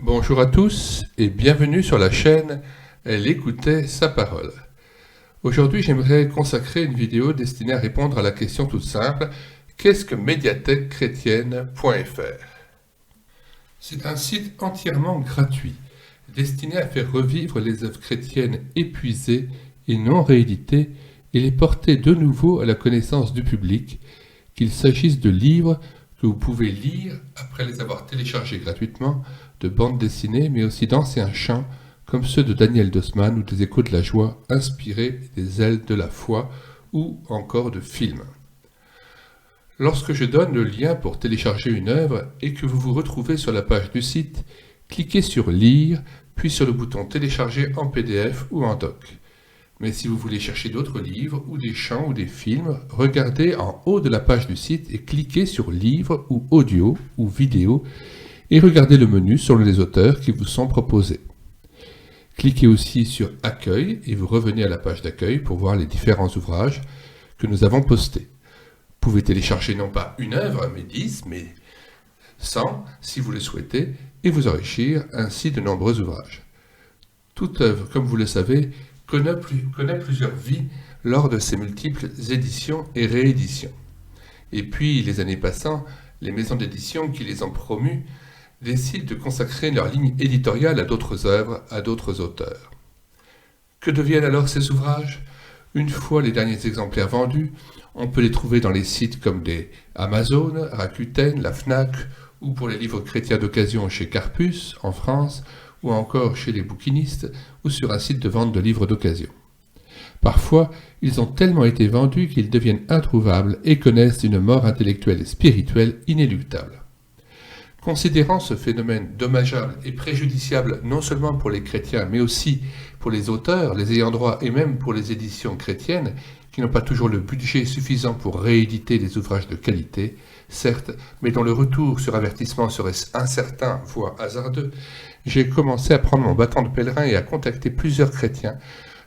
Bonjour à tous et bienvenue sur la chaîne Elle écoutait sa parole. Aujourd'hui, j'aimerais consacrer une vidéo destinée à répondre à la question toute simple: qu'est-ce que médiathèquechrétienne.fr? C'est un site entièrement gratuit, destiné à faire revivre les œuvres chrétiennes épuisées et non rééditées et les porter de nouveau à la connaissance du public, qu'il s'agisse de livres que vous pouvez lire après les avoir téléchargés gratuitement, de bandes dessinées, mais aussi d'anciens chants comme ceux de Daniel Dossman ou des Échos de la joie inspirés des ailes de la foi ou encore de films. Lorsque je donne le lien pour télécharger une œuvre et que vous vous retrouvez sur la page du site, cliquez sur Lire, puis sur le bouton Télécharger en PDF ou en doc. Mais si vous voulez chercher d'autres livres ou des chants ou des films, regardez en haut de la page du site et cliquez sur Livres ou Audio ou Vidéo et regardez le menu selon les auteurs qui vous sont proposés. Cliquez aussi sur Accueil et vous revenez à la page d'accueil pour voir les différents ouvrages que nous avons postés. Vous pouvez télécharger non pas une œuvre, mais 10, mais 100 si vous le souhaitez, et vous enrichir ainsi de nombreux ouvrages. Toute œuvre, comme vous le savez, connaît plusieurs vies lors de ses multiples éditions et rééditions. Et puis, les années passant, les maisons d'édition qui les ont promues décident de consacrer leur ligne éditoriale à d'autres œuvres, à d'autres auteurs. Que deviennent alors ces ouvrages? Une fois les derniers exemplaires vendus, on peut les trouver dans les sites comme des Amazon, Rakuten, la Fnac, ou pour les livres chrétiens d'occasion chez Carpus, en France, ou encore chez les bouquinistes, ou sur un site de vente de livres d'occasion. Parfois, ils ont tellement été vendus qu'ils deviennent introuvables et connaissent une mort intellectuelle et spirituelle inéluctable. Considérant ce phénomène dommageable et préjudiciable non seulement pour les chrétiens, mais aussi pour les auteurs, les ayants droit et même pour les éditions chrétiennes, qui n'ont pas toujours le budget suffisant pour rééditer des ouvrages de qualité, certes, mais dont le retour sur avertissement serait incertain, voire hasardeux, j'ai commencé à prendre mon bâton de pèlerin et à contacter plusieurs chrétiens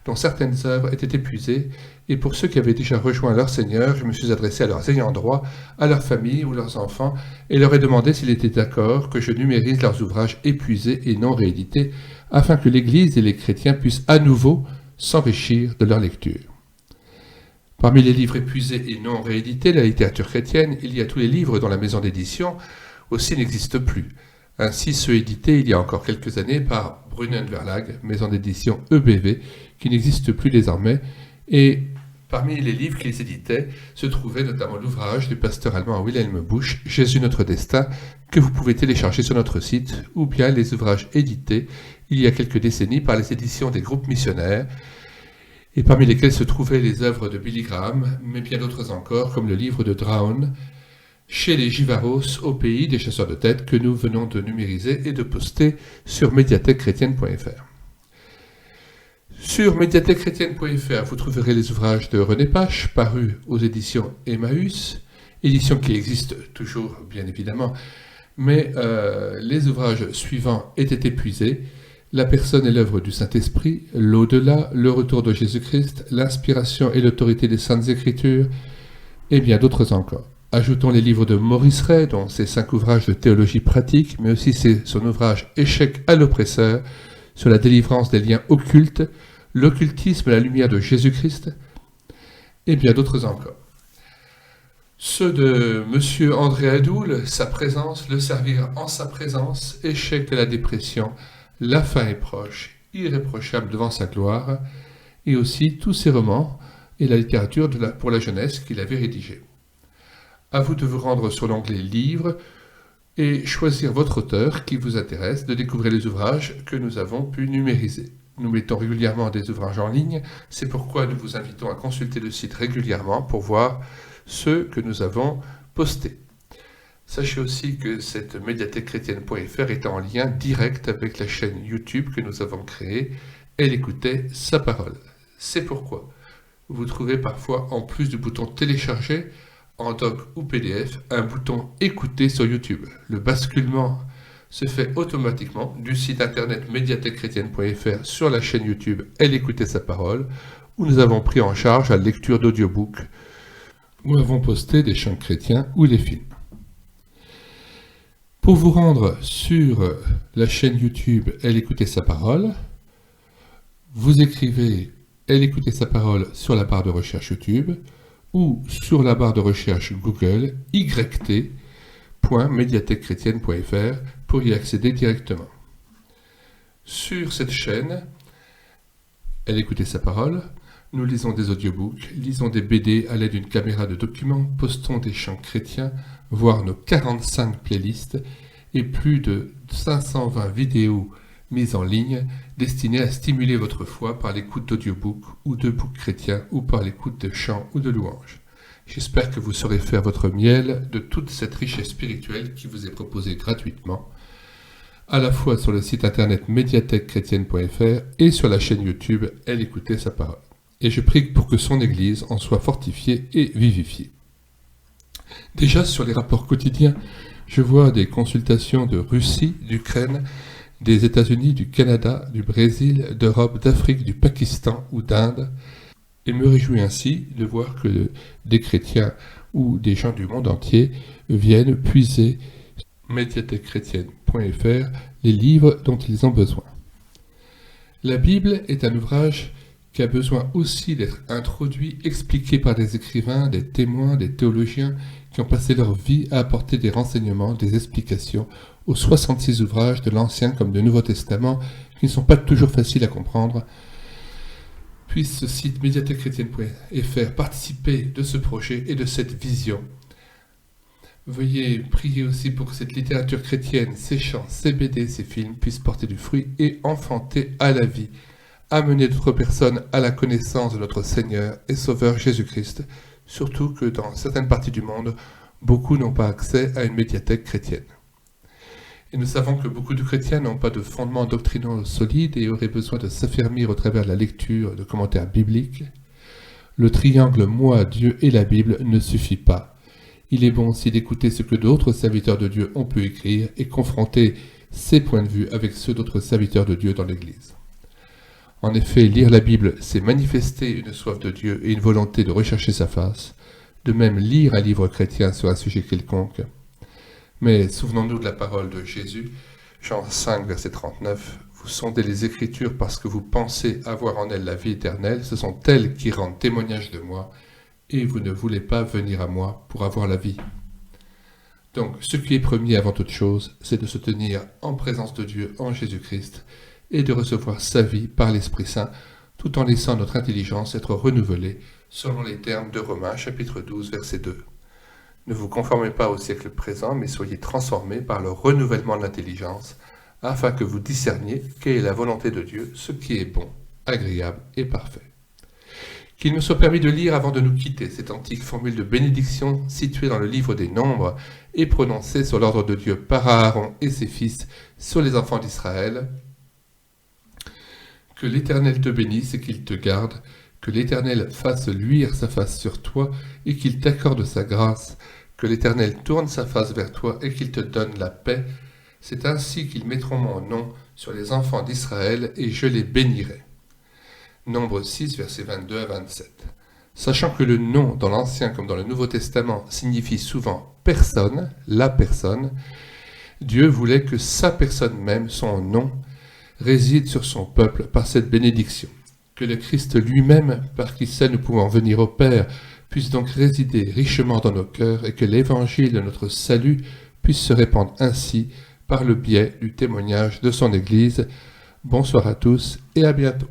dont certaines œuvres étaient épuisées, et pour ceux qui avaient déjà rejoint leur Seigneur, je me suis adressé à leurs ayants droit, à leurs familles ou leurs enfants, et leur ai demandé s'ils étaient d'accord que je numérise leurs ouvrages épuisés et non réédités, afin que l'Église et les chrétiens puissent à nouveau s'enrichir de leur lecture. Parmi les livres épuisés et non réédités de la littérature chrétienne, il y a tous les livres dont la maison d'édition aussi n'existe plus. Ainsi, ceux édités il y a encore quelques années par Brunner Verlag, maison d'édition EBV, qui n'existe plus désormais, et parmi les livres qu'ils éditaient se trouvait notamment l'ouvrage du pasteur allemand Wilhelm Busch, Jésus notre destin, que vous pouvez télécharger sur notre site, ou bien les ouvrages édités il y a quelques décennies par les éditions des groupes missionnaires, et parmi lesquels se trouvaient les œuvres de Billy Graham, mais bien d'autres encore, comme le livre de Drown, chez les Givaros, au pays des chasseurs de tête, que nous venons de numériser et de poster sur médiathèquechrétienne.fr. Sur médiathèquechrétienne.fr, vous trouverez les ouvrages de René Pache, parus aux éditions Emmaüs, édition qui existe toujours, bien évidemment, mais les ouvrages suivants étaient épuisés: La personne et l'œuvre du Saint-Esprit, L'au-delà, Le retour de Jésus-Christ, L'inspiration et l'autorité des Saintes Écritures, et bien d'autres encore. Ajoutons les livres de Maurice Ray, dont ses 5 ouvrages de théologie pratique, mais aussi son ouvrage Échec à l'oppresseur, sur la délivrance des liens occultes, l'occultisme à la lumière de Jésus-Christ, et bien d'autres encore. Ceux de M. André Adoul, Sa présence, Le servir en sa présence, Échec de la dépression, La fin est proche, Irréprochable devant sa gloire, et aussi tous ses romans et la littérature pour la jeunesse qu'il avait rédigée. À vous de vous rendre sur l'onglet Livres et choisir votre auteur qui vous intéresse, de découvrir les ouvrages que nous avons pu numériser. Nous mettons régulièrement des ouvrages en ligne, c'est pourquoi nous vous invitons à consulter le site régulièrement pour voir ceux que nous avons postés. Sachez aussi que cette médiathèquechrétienne.fr est en lien direct avec la chaîne YouTube que nous avons créée, Elle écoutait sa parole. C'est pourquoi vous trouverez parfois, en plus du bouton télécharger, en doc ou PDF, un bouton écouter sur YouTube. Le basculement se fait automatiquement du site internet médiathèquechrétienne.fr sur la chaîne YouTube Elle écoutait sa parole, où nous avons pris en charge la lecture d'audiobooks, où avons posté des chants chrétiens ou des films. Pour vous rendre sur la chaîne YouTube Elle écoutait sa parole, vous écrivez Elle écoutait sa parole sur la barre de recherche YouTube ou sur la barre de recherche Google yt.mediathèquechrétienne.fr pour y accéder directement. Sur cette chaîne, Elle écoutait sa parole, nous lisons des audiobooks, lisons des BD à l'aide d'une caméra de documents, postons des chants chrétiens, voire nos 45 playlists et plus de 520 vidéos mises en ligne destinées à stimuler votre foi par l'écoute d'audiobooks ou de books chrétiens ou par l'écoute de chants ou de louanges. J'espère que vous saurez faire votre miel de toute cette richesse spirituelle qui vous est proposée gratuitement, à la fois sur le site internet mediathèquechrétienne.fr et sur la chaîne YouTube Elle écoutait sa parole. Et je prie pour que son Église en soit fortifiée et vivifiée. Déjà sur les rapports quotidiens, je vois des consultations de Russie, d'Ukraine, des États-Unis, du Canada, du Brésil, d'Europe, d'Afrique, du Pakistan ou d'Inde, et me réjouis ainsi de voir que des chrétiens ou des gens du monde entier viennent puiser mediathèquechrétienne.fr les livres dont ils ont besoin. La Bible est un ouvrage qui a besoin aussi d'être introduit, expliqué par des écrivains, des témoins, des théologiens qui ont passé leur vie à apporter des renseignements, des explications aux 66 ouvrages de l'Ancien comme du Nouveau Testament qui ne sont pas toujours faciles à comprendre. Puisse ce site mediathèquechrétienne.fr participer de ce projet et de cette vision. Veuillez prier aussi pour que cette littérature chrétienne, ces chants, ces BD, ces films puissent porter du fruit et enfanter à la vie, amener d'autres personnes à la connaissance de notre Seigneur et Sauveur Jésus-Christ, surtout que dans certaines parties du monde, beaucoup n'ont pas accès à une médiathèque chrétienne. Et nous savons que beaucoup de chrétiens n'ont pas de fondements doctrinaux solides et auraient besoin de s'affermir au travers de la lecture de commentaires bibliques. Le triangle moi, Dieu et la Bible ne suffit pas. Il est bon aussi d'écouter ce que d'autres serviteurs de Dieu ont pu écrire et confronter ces points de vue avec ceux d'autres serviteurs de Dieu dans l'Église. En effet, lire la Bible, c'est manifester une soif de Dieu et une volonté de rechercher sa face. De même, lire un livre chrétien sur un sujet quelconque. Mais souvenons-nous de la parole de Jésus, Jean 5, verset 39. « Vous sondez les Écritures parce que vous pensez avoir en elles la vie éternelle. Ce sont elles qui rendent témoignage de moi, et vous ne voulez pas venir à moi pour avoir la vie. » Donc, ce qui est premier avant toute chose, c'est de se tenir en présence de Dieu en Jésus-Christ, et de recevoir sa vie par l'Esprit Saint, tout en laissant notre intelligence être renouvelée, selon les termes de Romains, chapitre 12, verset 2. Ne vous conformez pas au siècle présent, mais soyez transformés par le renouvellement de l'intelligence, afin que vous discerniez quelle est la volonté de Dieu, ce qui est bon, agréable et parfait. Qu'il me soit permis de lire avant de nous quitter cette antique formule de bénédiction située dans le livre des Nombres et prononcée sur l'ordre de Dieu par Aaron et ses fils sur les enfants d'Israël. Que l'Éternel te bénisse et qu'il te garde, que l'Éternel fasse luire sa face sur toi et qu'il t'accorde sa grâce, que l'Éternel tourne sa face vers toi et qu'il te donne la paix. C'est ainsi qu'ils mettront mon nom sur les enfants d'Israël et je les bénirai. Nombre 6, versets 22 à 27. Sachant que le nom dans l'Ancien comme dans le Nouveau Testament signifie souvent personne, la personne, Dieu voulait que sa personne même, son nom, réside sur son peuple par cette bénédiction. Que le Christ lui-même, par qui seul nous pouvons venir au Père, puisse donc résider richement dans nos cœurs et que l'évangile de notre salut puisse se répandre ainsi par le biais du témoignage de son Église. Bonsoir à tous et à bientôt.